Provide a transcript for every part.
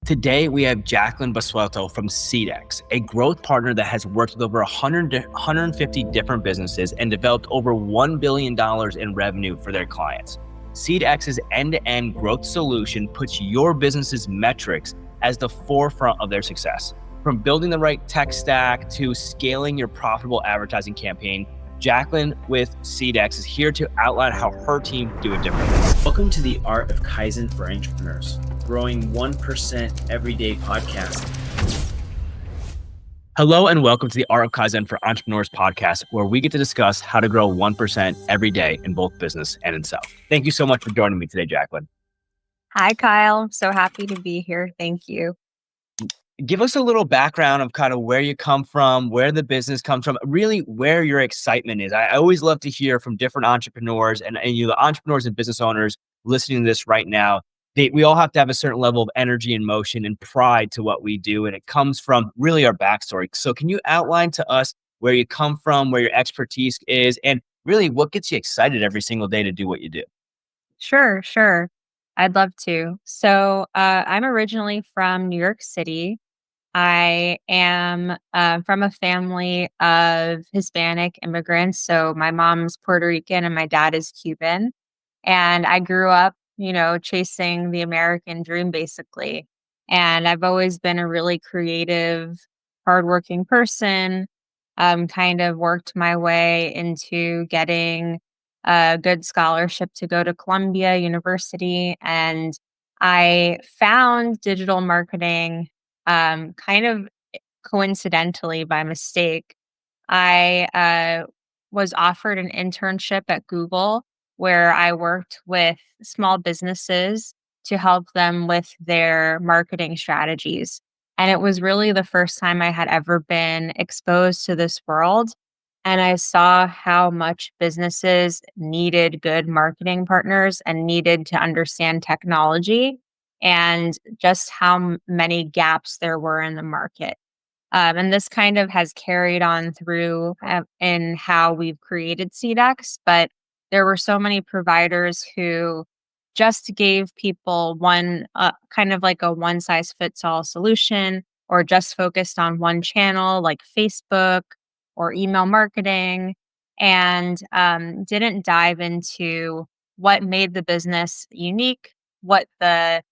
Today, we have Jacqueline Basulto from Seedex, a growth partner that has worked with over 150 different businesses and developed over $1 billion in revenue for their clients. Seedex's end-to-end growth solution puts your business's metrics as the forefront of their success. From building the right tech stack to scaling your profitable advertising campaign, Jacqueline with Seedex is here to outline how her team do it differently. Welcome to the Art of Kaizen for Entrepreneurs, growing 1% everyday podcast. Hello and welcome to the Art of Kaizen for Entrepreneurs podcast, where we get to discuss how to grow 1% every day in both business and in self. Thank you so much for joining me today, Jacqueline. Hi, Kyle. I'm so happy to be here. Thank you. Give us a little background of kind of where you come from, where the business comes from, really where your excitement is. I always love to hear from different entrepreneurs and you, the entrepreneurs and business owners listening to this right now. We all have to have a certain level of energy and motion and pride to what we do. And it comes from really our backstory. So can you outline to us where you come from, where your expertise is, and really what gets you excited every single day to do what you do? Sure. I'd love to. So I'm originally from New York City. I am from a family of Hispanic immigrants. So my mom's Puerto Rican and my dad is Cuban. And I grew up, chasing the American dream, basically. And I've always been a really creative, hardworking person. Kind of worked my way into getting a good scholarship to go to Columbia University. And I found digital marketing kind of coincidentally by mistake. I was offered an internship at Google where I worked with small businesses to help them with their marketing strategies. And it was really the first time I had ever been exposed to this world. And I saw how much businesses needed good marketing partners and needed to understand technology and just how many gaps there were in the market. And this kind of has carried on through in how we've created Seedex, but there were so many providers who just gave people one kind of like a one size fits all solution, or just focused on one channel like Facebook or email marketing, and didn't dive into what made the business unique, what the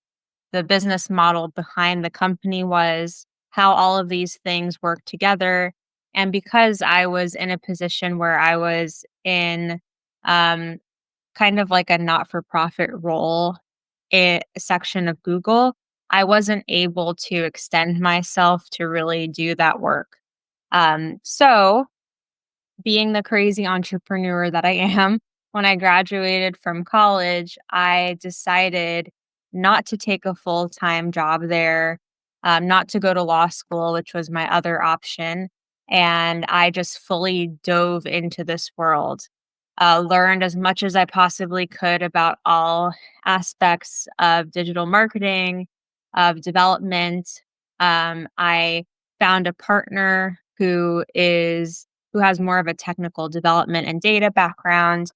business model behind the company was, how all of these things work together. And because I was in a position where I was in kind of like a not-for-profit role section of Google, I wasn't able to extend myself to really do that work. So being the crazy entrepreneur that I am, when I graduated from college, I decided not to take a full-time job there, not to go to law school, which was my other option. And I just fully dove into this world, learned as much as I possibly could about all aspects of digital marketing, of development. I found a partner who has more of a technical development and data background.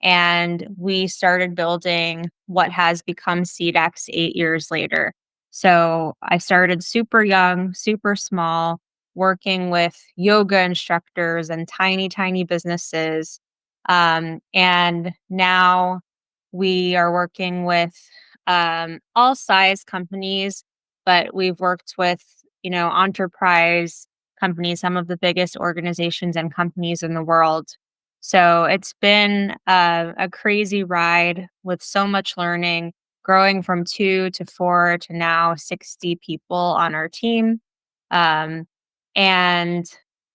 And we started building what has become Seedex 8 years later. So I started super young, super small, working with yoga instructors and tiny businesses. And now we are working with all size companies, but we've worked with, enterprise companies, some of the biggest organizations and companies in the world. So it's been a crazy ride with so much learning, growing from 2 to 4 to now 60 people on our team. And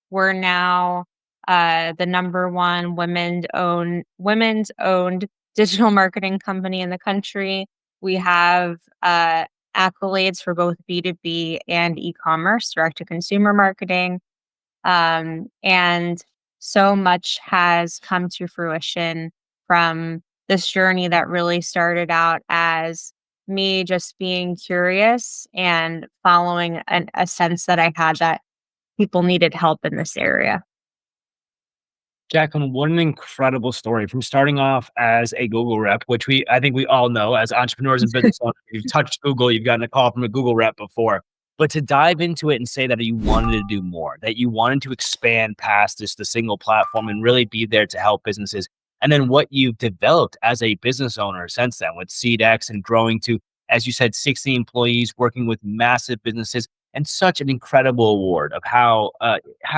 we're now the number one women's owned digital marketing company in the country. We have accolades for both B2B and e-commerce, direct to consumer marketing. And so much has come to fruition from this journey that really started out as me just being curious and following a sense that I had that people needed help in this area. Jacqueline, what an incredible story from starting off as a Google rep, which I think we all know as entrepreneurs and business owners, you've touched Google, you've gotten a call from a Google rep before. But to dive into it and say that you wanted to do more, that you wanted to expand past just the single platform and really be there to help businesses. And then what you've developed as a business owner since then with Seedex and growing to, as you said, 60 employees, working with massive businesses, and such an incredible award of how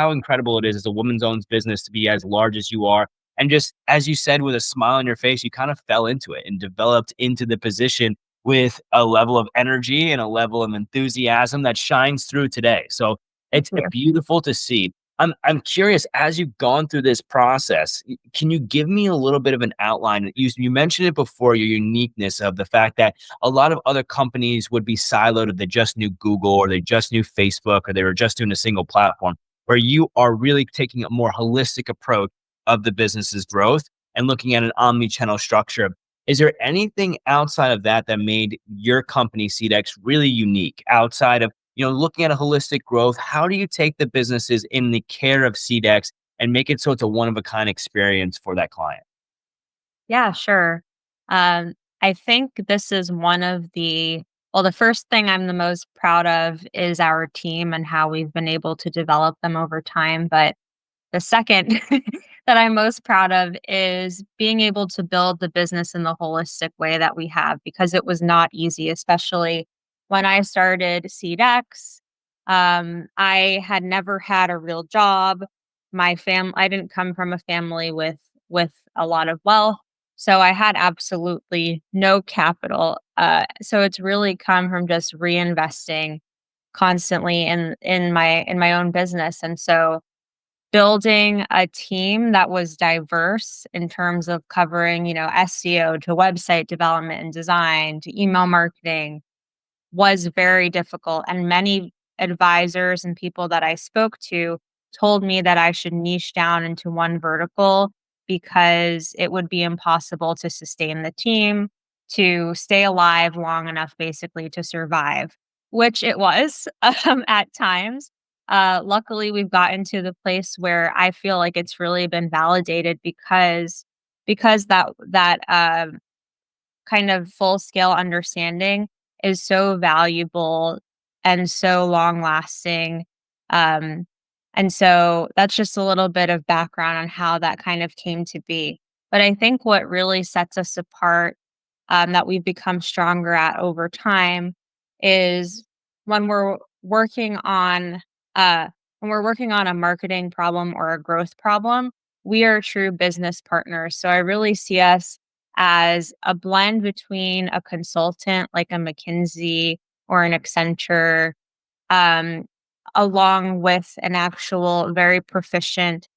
incredible it is as a woman's owned business to be as large as you are. And just as you said, with a smile on your face, you kind of fell into it and developed into the position with a level of energy and a level of enthusiasm that shines through today. So Thank it's you. beautiful to see. I'm curious, as you've gone through this process, can you give me a little bit of an outline? You mentioned it before, your uniqueness of the fact that a lot of other companies would be siloed if they just knew Google or they just knew Facebook or they were just doing a single platform, where you are really taking a more holistic approach of the business's growth and looking at an omni-channel structure. Is there anything outside of that that made your company Seedex really unique outside of, looking at a holistic growth? How do you take the businesses in the care of Seedex and make it so it's a one of a kind experience for that client? Yeah, sure. I think this is one of the first thing I'm the most proud of is our team and how we've been able to develop them over time. But the second that I'm most proud of is being able to build the business in the holistic way that we have, because it was not easy, especially when I started Seedex. I had never had a real job. I didn't come from a family with a lot of wealth. So I had absolutely no capital. So it's really come from just reinvesting constantly in my own business. And so building a team that was diverse in terms of covering, SEO to website development and design to email marketing was very difficult. And many advisors and people that I spoke to told me that I should niche down into one vertical because it would be impossible to sustain the team, to stay alive long enough, basically, to survive, which it was at times. Luckily, we've gotten to the place where I feel like it's really been validated because that kind of full scale understanding is so valuable and so long lasting. Um, and so that's just a little bit of background on how that kind of came to be. But I think what really sets us apart, that we've become stronger at over time, is when we're working on uh, when we're working on a marketing problem or a growth problem, we are true business partners. So I really see us as a blend between a consultant like a McKinsey or an Accenture, um, along with an actual very proficient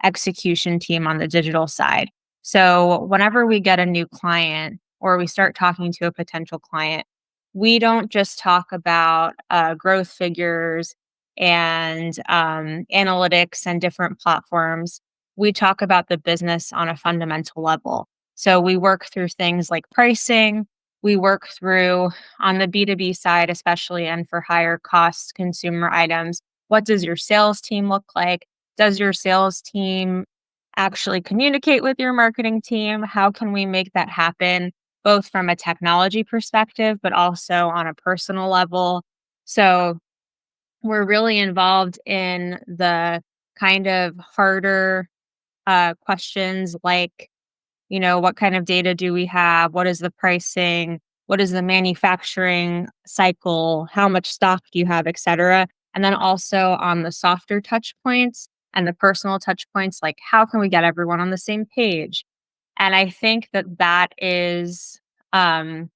execution team on the digital side. So whenever we get a new client or we start talking to a potential client, we don't just talk about growth figures and analytics and different platforms. We talk about the business on a fundamental level. So we work through things like pricing. We work through on the B2B side, especially and for higher cost consumer items. What does your sales team look like? Does your sales team actually communicate with your marketing team? How can we make that happen, both from a technology perspective, but also on a personal level? So we're really involved in the kind of harder questions like, what kind of data do we have? What is the pricing? What is the manufacturing cycle? How much stock do you have, et cetera? And then also on the softer touch points and the personal touch points, like how can we get everyone on the same page? And I think that is um,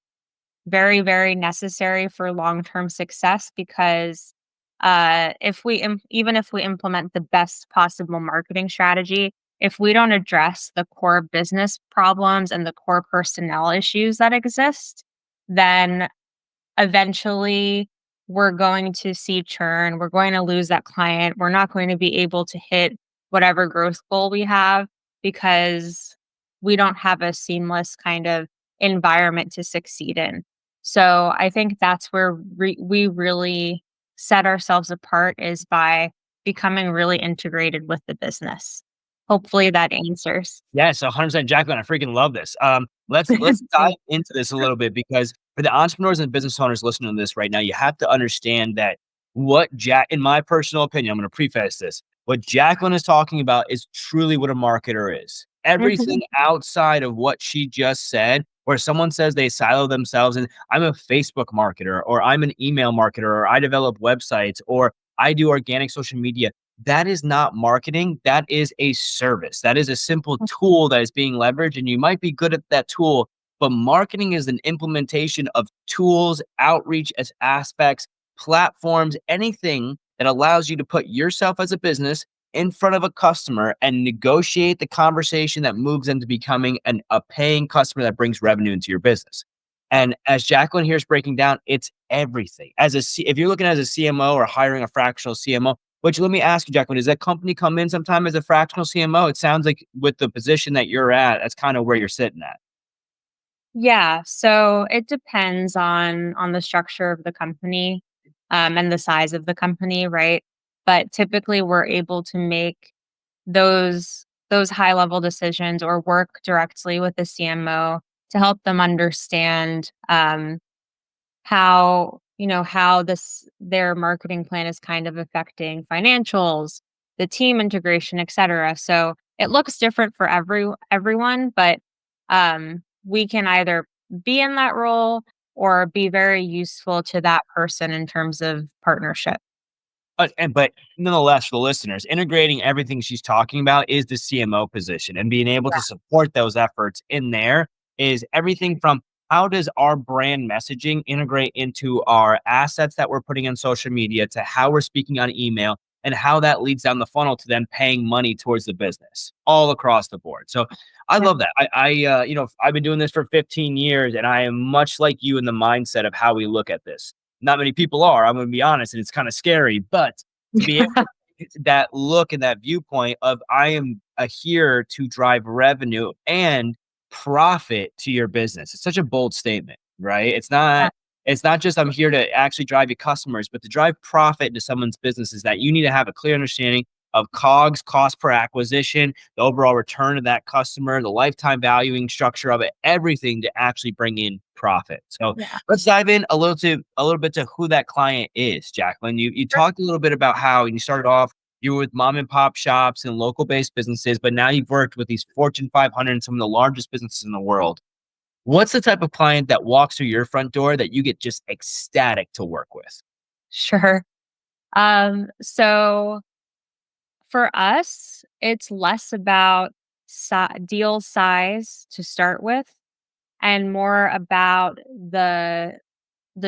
very, very necessary for long-term success because even if we implement the best possible marketing strategy, if we don't address the core business problems and the core personnel issues that exist, then eventually we're going to see churn. We're going to lose that client. We're not going to be able to hit whatever growth goal we have because we don't have a seamless kind of environment to succeed in. So I think that's where we really set ourselves apart is by becoming really integrated with the business. Hopefully that answers. Yes, 100%, Jacqueline. I freaking love this. Let's dive into this a little bit because for the entrepreneurs and business owners listening to this right now, you have to understand that in my personal opinion, I'm going to preface this. What Jacqueline is talking about is truly what a marketer is. Mhm. Everything outside of what she just said, where someone says they silo themselves and I'm a Facebook marketer, or I'm an email marketer, or I develop websites, or I do organic social media. That is not marketing. That is a service. That is a simple tool that is being leveraged, and you might be good at that tool, but marketing is an implementation of tools, outreach as aspects, platforms, anything that allows you to put yourself as a business in front of a customer and negotiate the conversation that moves them to becoming a paying customer that brings revenue into your business. And as Jacqueline here is breaking down, it's everything. If you're looking as a CMO or hiring a fractional CMO, which let me ask you, Jacqueline, does that company come in sometime as a fractional CMO? It sounds like with the position that you're at, that's kind of where you're sitting at. Yeah, so it depends on the structure of the company, and the size of the company, right? But typically, we're able to make those high level decisions or work directly with the CMO to help them understand how how this their marketing plan is kind of affecting financials, the team integration, etc. So it looks different for everyone, but we can either be in that role or be very useful to that person in terms of partnership. But nonetheless, for the listeners, integrating everything she's talking about is the CMO position, and being able to support those efforts in there is everything from how does our brand messaging integrate into our assets that we're putting on social media, to how we're speaking on email, and how that leads down the funnel to then paying money towards the business all across the board. So I Yeah. love that. I've been doing this for 15 years, and I am much like you in the mindset of how we look at this. Not many people are, I'm gonna be honest, and it's kind of scary, but to be able to get that look and that viewpoint of I am here to drive revenue and profit to your business. It's such a bold statement, right? It's not just I'm here to actually drive you customers, but to drive profit into someone's business is that you need to have a clear understanding of COGS, cost per acquisition, the overall return of that customer, the lifetime valuing structure of it, everything to actually bring in profit. So Yeah. let's dive in a little bit to who that client is, Jacqueline. You talked a little bit about how you started off, you were with mom and pop shops and local based businesses, but now you've worked with these Fortune 500 and some of the largest businesses in the world. What's the type of client that walks through your front door that you get just ecstatic to work with? Sure. So for us, it's less about deal size to start with and more about the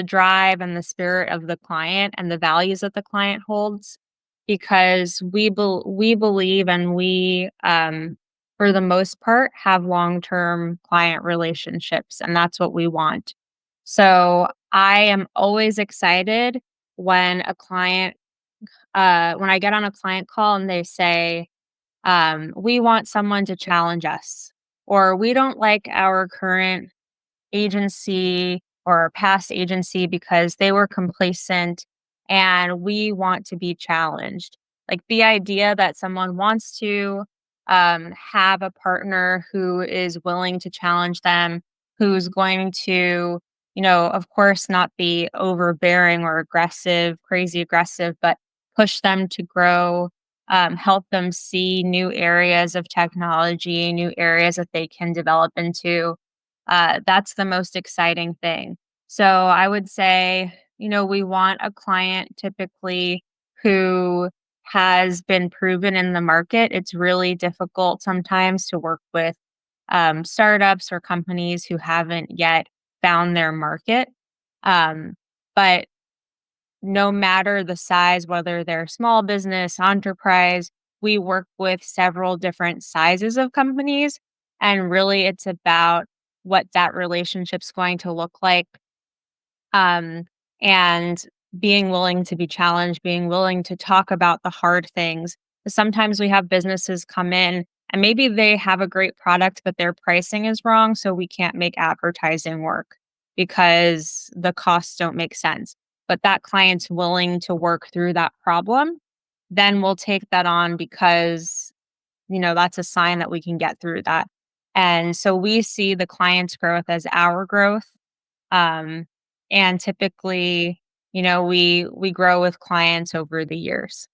drive and the spirit of the client and the values that the client holds, because we believe and we for the most part have long-term client relationships, and that's what we want. So I am always excited when when I get on a client call and they say, we want someone to challenge us, or we don't like our current agency or our past agency because they were complacent and we want to be challenged. Like the idea that someone wants to have a partner who is willing to challenge them, who's going to, of course, not be overbearing or aggressive, crazy aggressive, but push them to grow, help them see new areas of technology, new areas that they can develop into. That's the most exciting thing. So I would say, we want a client typically who has been proven in the market. It's really difficult sometimes to work with startups or companies who haven't yet found their market. Um, but no matter the size, whether they're small business, enterprise, we work with several different sizes of companies. And really, it's about what that relationship's going to look like, um, and being willing to be challenged, being willing to talk about the hard things. Sometimes we have businesses come in and maybe they have a great product, but their pricing is wrong. So we can't make advertising work because the costs don't make sense. But that client's willing to work through that problem, then we'll take that on because that's a sign that we can get through that. And so we see the client's growth as our growth. Um, and typically, we grow with clients over the years.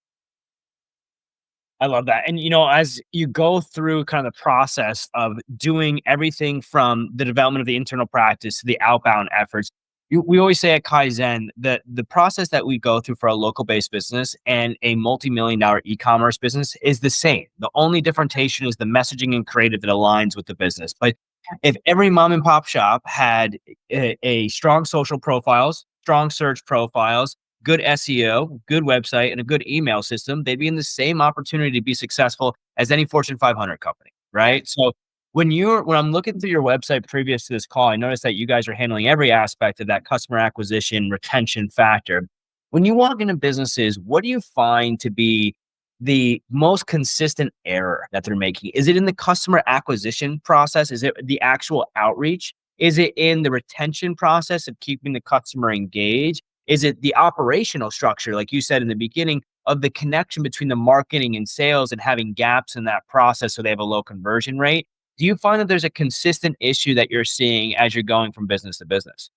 I love that. And as you go through kind of the process of doing everything from the development of the internal practice to the outbound efforts, we always say at Kaizen that the process that we go through for a local based business and a multi-million dollar e-commerce business is the same. The only differentiation is the messaging and creative that aligns with the business. But if every mom and pop shop had a strong social profiles, strong search profiles, good SEO, good website, and a good email system, they'd be in the same opportunity to be successful as any Fortune 500 company, right? So when I'm looking through your website previous to this call, I noticed that you guys are handling every aspect of that customer acquisition retention factor. When you walk into businesses, what do you find to be the most consistent error that they're making? Is it in the customer acquisition process? Is it the actual outreach? Is it in the retention process of keeping the customer engaged? Is it the operational structure, like you said in the beginning, of the connection between the marketing and sales and having gaps in that process so they have a low conversion rate? Do you find that there's a consistent issue that you're seeing as you're going from business to business?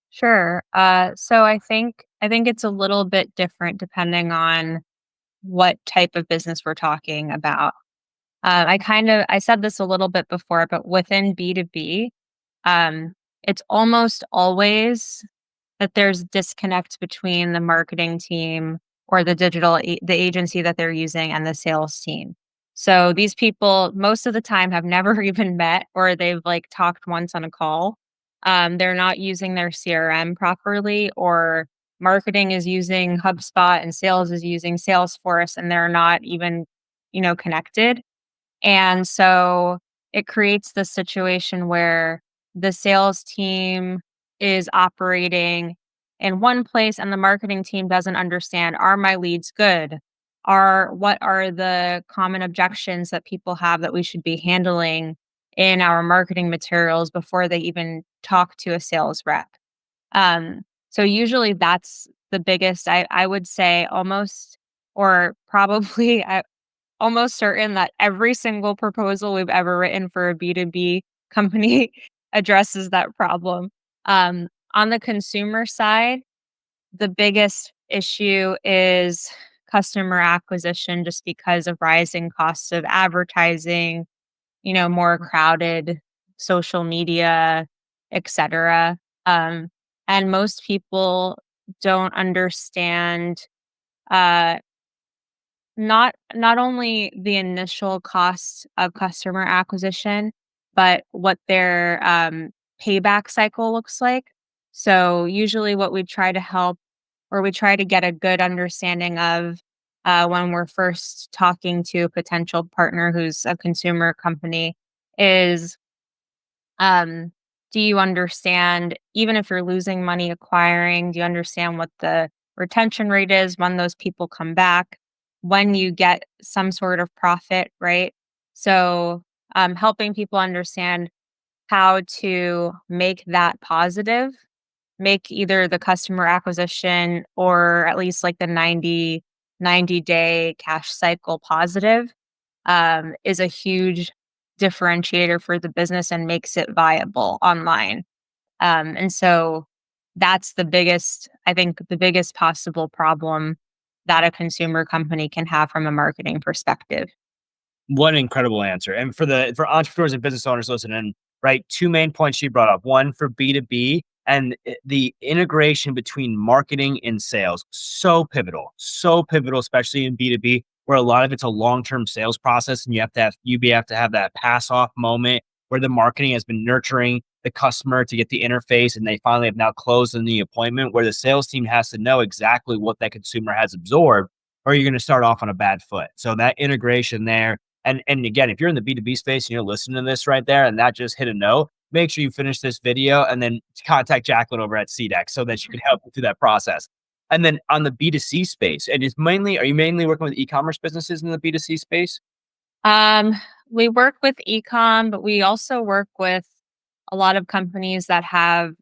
Sure. So I think it's a little bit different depending on what type of business we're talking about. I said this a little bit before, but within B2B, it's almost always that there's disconnect between the marketing team or the agency that they're using and the sales team. So these people most of the time have never even met, or they've like talked once on a call. They're not using their CRM properly, or marketing is using HubSpot and sales is using Salesforce, and they're not even, connected. And so it creates this situation where the sales team is operating in one place and the marketing team doesn't understand, are my leads good? What are the common objections that people have that we should be handling in our marketing materials before they even talk to a sales rep? So usually that's the biggest, I would say, almost, or probably almost certain that every single proposal we've ever written for a B2B company addresses that problem. On the consumer side, the biggest issue is customer acquisition just because of rising costs of advertising, more crowded social media, etc. Um, and most people don't understand uh, not only the initial cost of customer acquisition, but what their payback cycle looks like. So usually what we try to help, or we try to get a good understanding of when we're first talking to a potential partner who's a consumer company is, um, do you understand, even if you're losing money acquiring, do you understand what the retention rate is when those people come back, when you get some sort of profit, right? So, helping people understand how to make that positive, make either the customer acquisition or at least like the 90-day cash cycle positive, is a huge differentiator for the business and makes it viable online. And so that's I think the biggest possible problem that a consumer company can have from a marketing perspective. What an incredible answer. And for entrepreneurs and business owners listening, right? Two main points she brought up. One for B2B and the integration between marketing and sales. So pivotal, especially in B2B, where a lot of it's a long-term sales process and you have to have that pass off moment where the marketing has been nurturing the customer to get the interface and they finally have now closed in the appointment, where the sales team has to know exactly what that consumer has absorbed, or you're going to start off on a bad foot. So that integration there, and again, if you're in the B2B space and you're listening to this right there and that just hit a no, make sure you finish this video and then contact Jacqueline over at Seedex so that she can help you through that process. And then on the B2C space, and are you mainly working with e-commerce businesses in the B2C space? Um, we work with ecom, but we also work with a lot of companies that have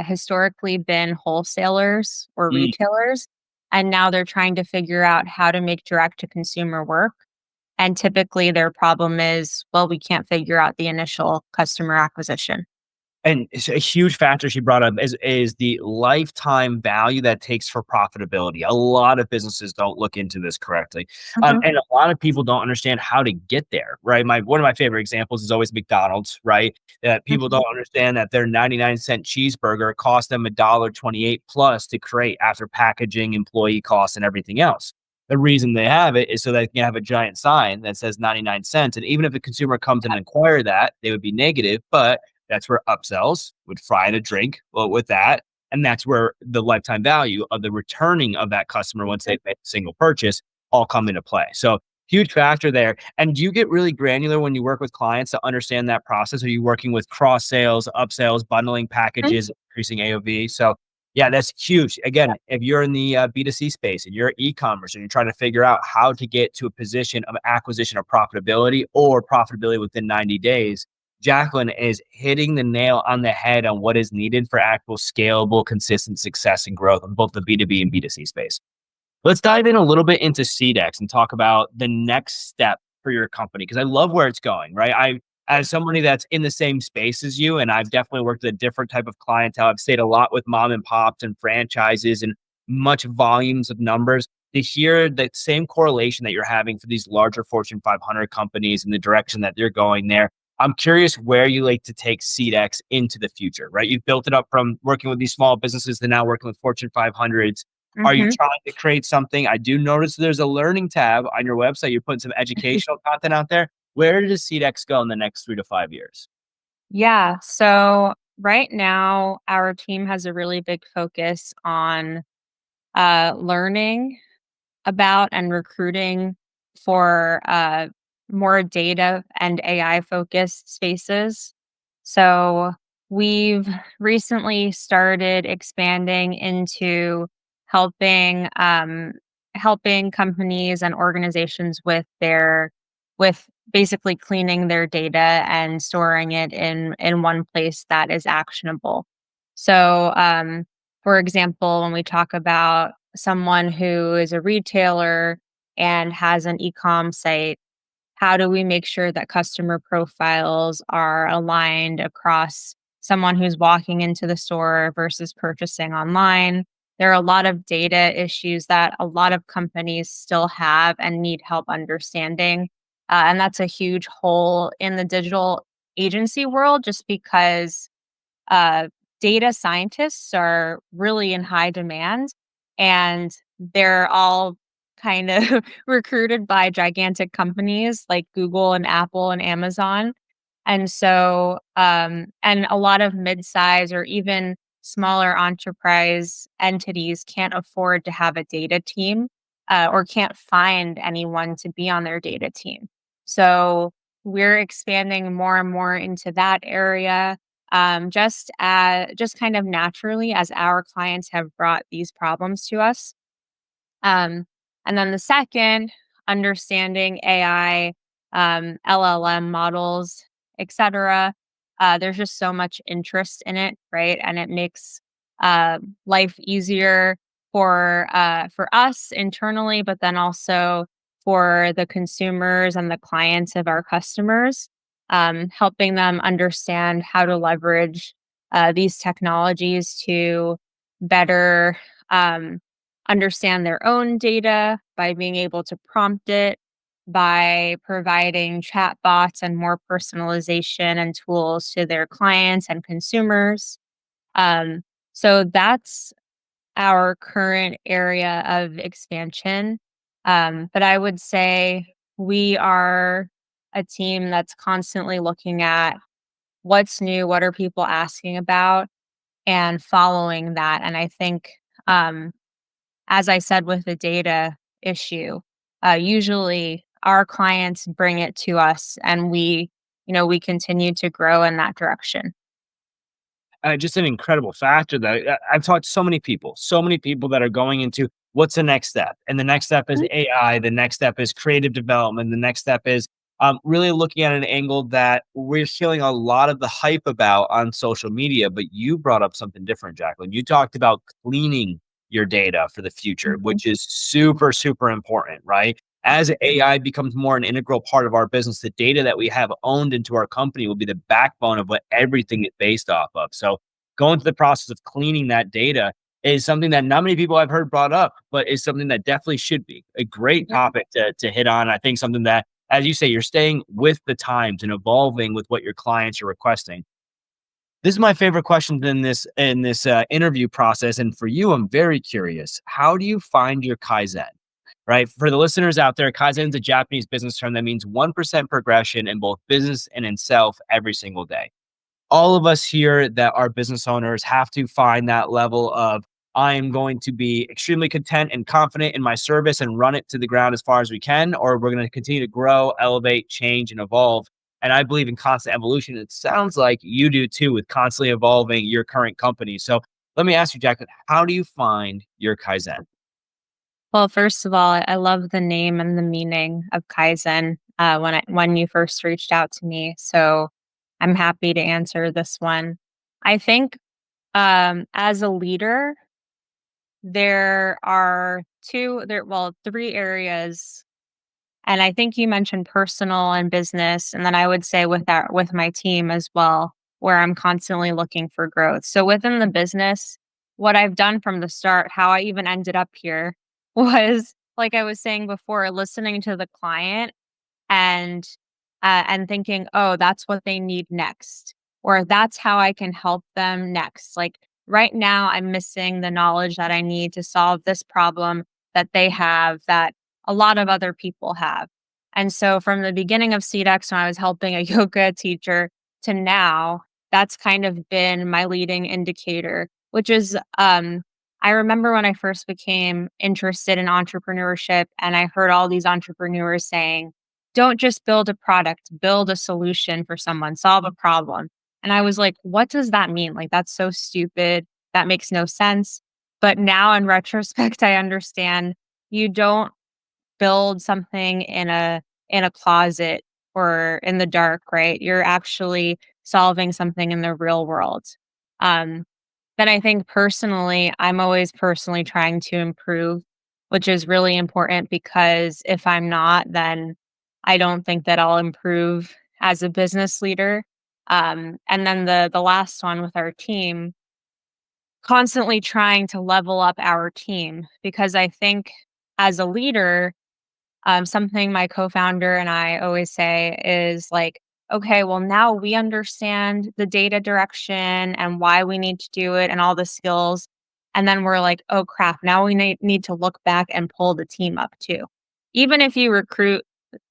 historically been wholesalers or Mm, retailers, and now they're trying to figure out how to make direct to consumer work. And typically their problem is, well, we can't figure out the initial customer acquisition. And it's a huge factor she brought up is the lifetime value that takes for profitability. A lot of businesses don't look into this correctly, Mhm, and a lot of people don't understand how to get there. Right, one of my favorite examples is always McDonald's. Right, that people mhm, don't understand that their 99-cent cheeseburger cost them $1.28 plus to create after packaging, employee costs, and everything else. The reason they have it is so they can have a giant sign that says 99 cents, and even if a consumer comes and inquire that, they would be negative, but that's where upsells would fry in a drink with that. And that's where the lifetime value of the returning of that customer once mhm. they've made a single purchase all come into play. So huge factor there. And do you get really granular when you work with clients to understand that process? Are you working with cross sales, upsells, bundling packages, increasing AOV? So yeah, that's huge. Again, if you're in the B2C space and you're e-commerce and you're trying to figure out how to get to a position of acquisition of profitability or profitability within 90 days, Jacqueline is hitting the nail on the head on what is needed for actual scalable, consistent success and growth in both the B2B and B2C space. Let's dive in a little bit into Seedex and talk about the next step for your company because I love where it's going, right? As somebody that's in the same space as you, and I've definitely worked with a different type of clientele. I've stayed a lot with mom and pops and franchises and much volumes of numbers. To hear the same correlation that you're having for these larger Fortune 500 companies and the direction that they're going there, I'm curious where you like to take Seedex into the future, right? You've built it up from working with these small businesses to now working with Fortune 500s. Are you Mhm. trying to create something? I do notice there's a learning tab on your website. You're putting some educational content out there. Where does Seedex go in the next 3 to 5 years? Yeah. So right now, our team has a really big focus on learning about and recruiting for more data and AI focused spaces. So we've recently started expanding into helping helping companies and organizations with basically cleaning their data and storing it in one place that is actionable. So for example, when we talk about someone who is a retailer and has an e-com site, how do we make sure that customer profiles are aligned across someone who's walking into the store versus purchasing online? There are a lot of data issues that a lot of companies still have and need help understanding. And that's a huge hole in the digital agency world just because uh, data scientists are really in high demand and they're all kind of recruited by gigantic companies like Google and Apple and Amazon. And so, and a lot of mid-size or even smaller enterprise entities can't afford to have a data team or can't find anyone to be on their data team. So we're expanding more and more into that area, just kind of naturally as our clients have brought these problems to us. Um, and then the second, understanding AI, LLM models, etc. There's just so much interest in it, right? And it makes life easier for us internally, but then also for the consumers and the clients of our customers, helping them understand how to leverage these technologies to better. Understand their own data by being able to prompt it, by providing chatbots and more personalization and tools to their clients and consumers. Um, so that's our current area of expansion. But I would say we are a team that's constantly looking at what's new, what are people asking about, and following that. And I think as I said with the data issue, usually our clients bring it to us and we continue to grow in that direction. Just an incredible factor that I've talked to so many people that are going into what's the next step, and the next step is Mhm, AI. The next step is creative development. The next step is really looking at an angle that we're feeling a lot of the hype about on social media. But you brought up something different, Jacqueline. You talked about cleaning your data for the future, mhm, which is super, super important, right? As AI becomes more an integral part of our business, the data that we have owned into our company will be the backbone of what everything is based off of. So going through the process of cleaning that data is something that not many people I've heard brought up, but is something that definitely should be a great topic to hit on. I think something that, as you say, you're staying with the times and evolving with what your clients are requesting. This is my favorite question in this interview process, and for you, I'm very curious. How do you find your Kaizen? Right? For the listeners out there, Kaizen is a Japanese business term that means 1% progression in both business and in self every single day. All of us here that are business owners have to find that level of, I am going to be extremely content and confident in my service and run it to the ground as far as we can, or we're going to continue to grow, elevate, change, and evolve. And I believe in constant evolution. It sounds like you do too, with constantly evolving your current company. So let me ask you, Jacqueline, how do you find your Kaizen? Well, first of all, I love the name and the meaning of Kaizen when you first reached out to me. So I'm happy to answer this one. I think as a leader, there are three areas, and I think you mentioned personal and business, and then I would say with my team as well, where I'm constantly looking for growth. So within the business, what I've done from the start, how I even ended up here, was like I was saying before, listening to the client and and thinking, oh, that's what they need next, or that's how I can help them next. Like right now, I'm missing the knowledge that I need to solve this problem that they have, that a lot of other people have. And so from the beginning of Seedex, when I was helping a yoga teacher, to now, that's kind of been my leading indicator, which is I remember when I first became interested in entrepreneurship and I heard all these entrepreneurs saying, don't just build a product, build a solution for someone, solve a problem. And I was like, what does that mean? Like, that's so stupid. That makes no sense. But now in retrospect, I understand you don't build something in a closet or in the dark, right? You're actually solving something in the real world. Um, then I think personally, I'm always personally trying to improve, which is really important because if I'm not, then I don't think that I'll improve as a business leader. And then the last one with our team, constantly trying to level up our team because I think as a leader, something my co-founder and I always say is like, okay, well, now we understand the data direction and why we need to do it and all the skills. And then we're like, oh crap, now we need to look back and pull the team up too. Even if you recruit,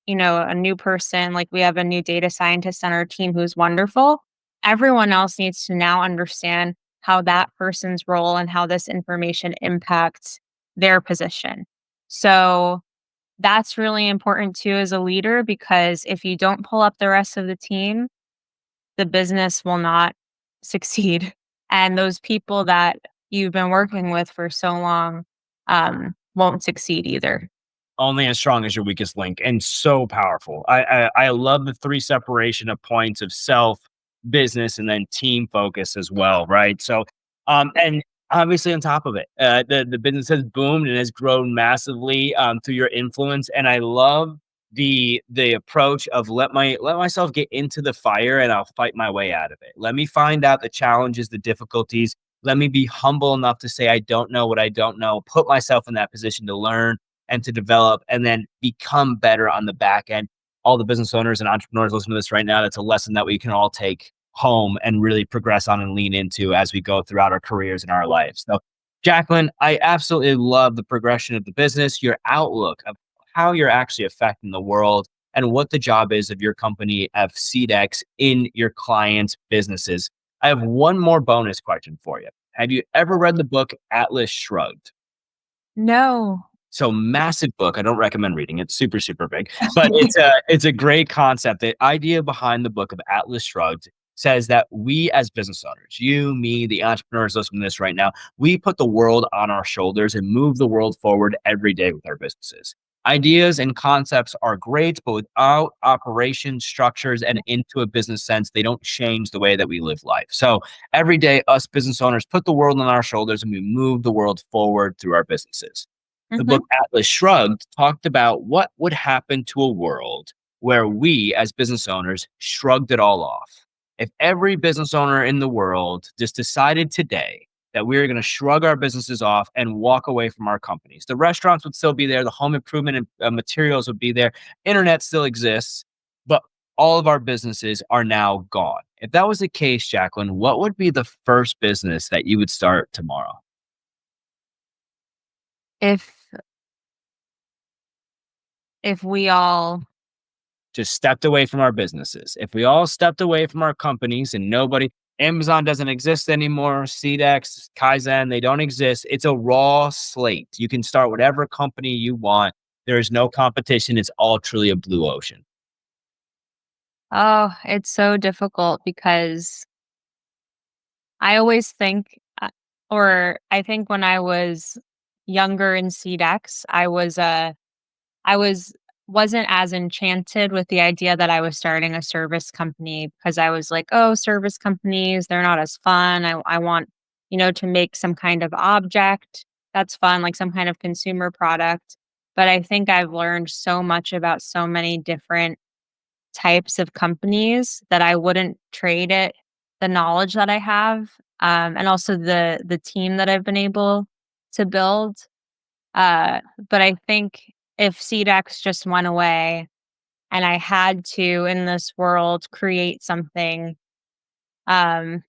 a new person, like we have a new data scientist on our team who's wonderful, everyone else needs to now understand how that person's role and how this information impacts their position. So that's really important too as a leader because if you don't pull up the rest of the team, the business will not succeed. And those people that you've been working with for so long won't succeed either. Only as strong as your weakest link, and so powerful. I love the three separation of points of self, business, and then team focus as well, right? So, and obviously on top of it, the business has boomed and has grown massively through your influence, and I love the approach of let myself get into the fire and I'll fight my way out of it. Let me find out the challenges, the difficulties. Let me be humble enough to say I don't know what I don't know. Put myself in that position to learn and to develop and then become better on the back end. All the business owners and entrepreneurs listening to this right now, that's a lesson that we can all take home and really progress on and lean into as we go throughout our careers and our lives. So, Jacqueline, I absolutely love the progression of the business, your outlook of how you're actually affecting the world and what the job is of your company of Seedex in your clients' businesses. I have one more bonus question for you. Have you ever read the book Atlas Shrugged? No. So massive book. I don't recommend reading it. Super, super big, but it's a great concept. The idea behind the book of Atlas Shrugged says that we as business owners, you, me, the entrepreneurs listening to this right now, we put the world on our shoulders and move the world forward every day with our businesses. Ideas and concepts are great, but without operations, structures, and into a business sense, they don't change the way that we live life. So every day, us business owners put the world on our shoulders and we move the world forward through our businesses. The Mhm. book Atlas Shrugged talked about what would happen to a world where we as business owners shrugged it all off. If every business owner in the world just decided today that we are going to shrug our businesses off and walk away from our companies, the restaurants would still be there, the home improvement and materials would be there, internet still exists, but all of our businesses are now gone. If that was the case, Jacqueline, what would be the first business that you would start tomorrow? If we all Just stepped away from our businesses. If we all stepped away from our companies and Amazon doesn't exist anymore, Seedex, Kaizen, they don't exist. It's a raw slate. You can start whatever company you want. There is no competition. It's all truly a blue ocean. oh, it's so difficult because I always think, or I think when I was younger in Seedex, I wasn't as enchanted with the idea that I was starting a service company because I was like, "Oh, service companies, they're not as fun. I want, to make some kind of object that's fun, like some kind of consumer product." But I think I've learned so much about so many different types of companies that I wouldn't trade it the knowledge that I have, and also the team that I've been able to build. Uh, but I think if Seedex just went away and I had to, in this world, create something, um,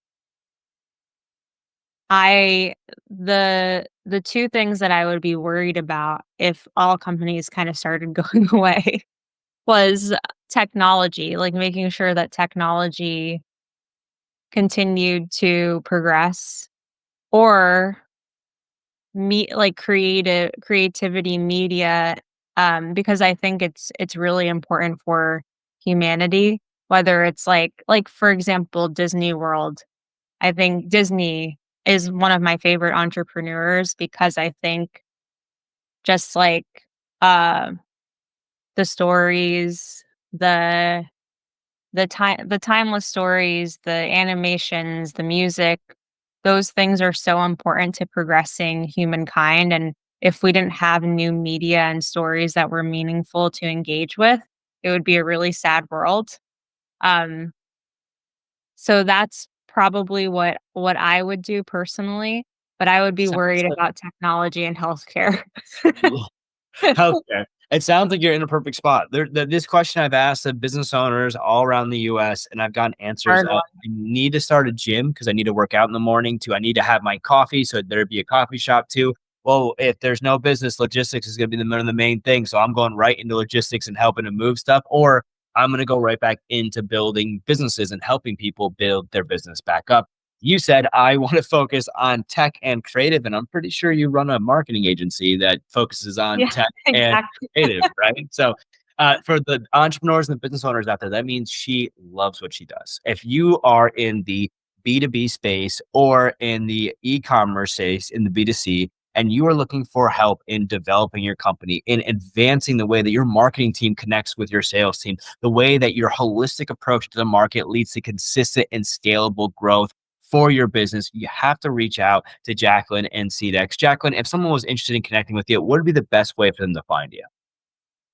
I the 2 things that I would be worried about if all companies kinda started going away was technology, like making sure that technology continued to progress, or like creativity media, because I think it's really important for humanity, whether it's like for example Disney World. I think Disney is one of my favorite entrepreneurs because I think just like uh the stories, the the timeless stories, the animations, the music, those things are so important to progressing humankind, and if we didn't have new media and stories that were meaningful to engage with, it would be a really sad world. Um, so that's probably what I would do personally, but I would be Sounds worried like about technology and healthcare. healthcare. It sounds like you're in a perfect spot. This question I've asked of business owners all around the US, and I've gotten answers Hard of, I need to start a gym because I need to work out in the morning, to I need to have my coffee, so there'd be a coffee shop too. Well, if there's no business, logistics is going to be the main thing. So I'm going right into logistics and helping to move stuff, or I'm going to go right back into building businesses and helping people build their business back up. You said I want to focus on tech and creative, and I'm pretty sure you run a marketing agency that focuses on Yeah, tech and exactly. creative, right? So, for the entrepreneurs and the business owners out there, that means she loves what she does. If you are in the B2B space or in the e-commerce space, in the B2C, and you are looking for help in developing your company, in advancing the way that your marketing team connects with your sales team, the way that your holistic approach to the market leads to consistent and scalable growth for your business, you have to reach out to Jacqueline and Seedex. Jacqueline, if someone was interested in connecting with you, what would be the best way for them to find you?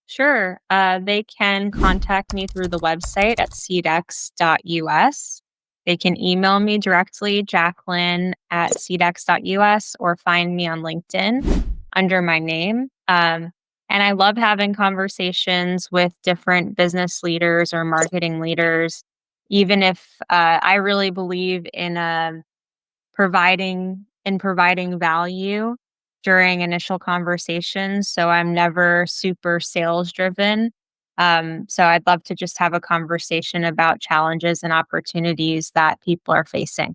Sure. They can contact me through the website at seedex.us. They can email me directly, Jacqueline at seedex.us, or find me on LinkedIn under my name. And I love having conversations with different business leaders or marketing leaders, even if I really believe in providing value during initial conversations, so I'm never super sales driven. So I'd love to just have a conversation about challenges and opportunities that people are facing.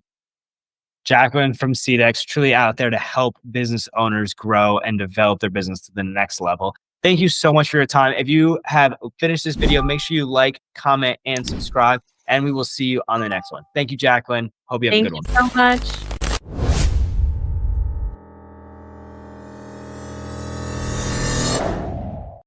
Jacqueline from Seedex, truly out there to help business owners grow and develop their business to the next level. Thank you so much for your time. If you have finished this video, make sure you like, comment, and subscribe, and we will see you on the next one. Thank you, Jacqueline. Hope you have a Thank good you one. so much.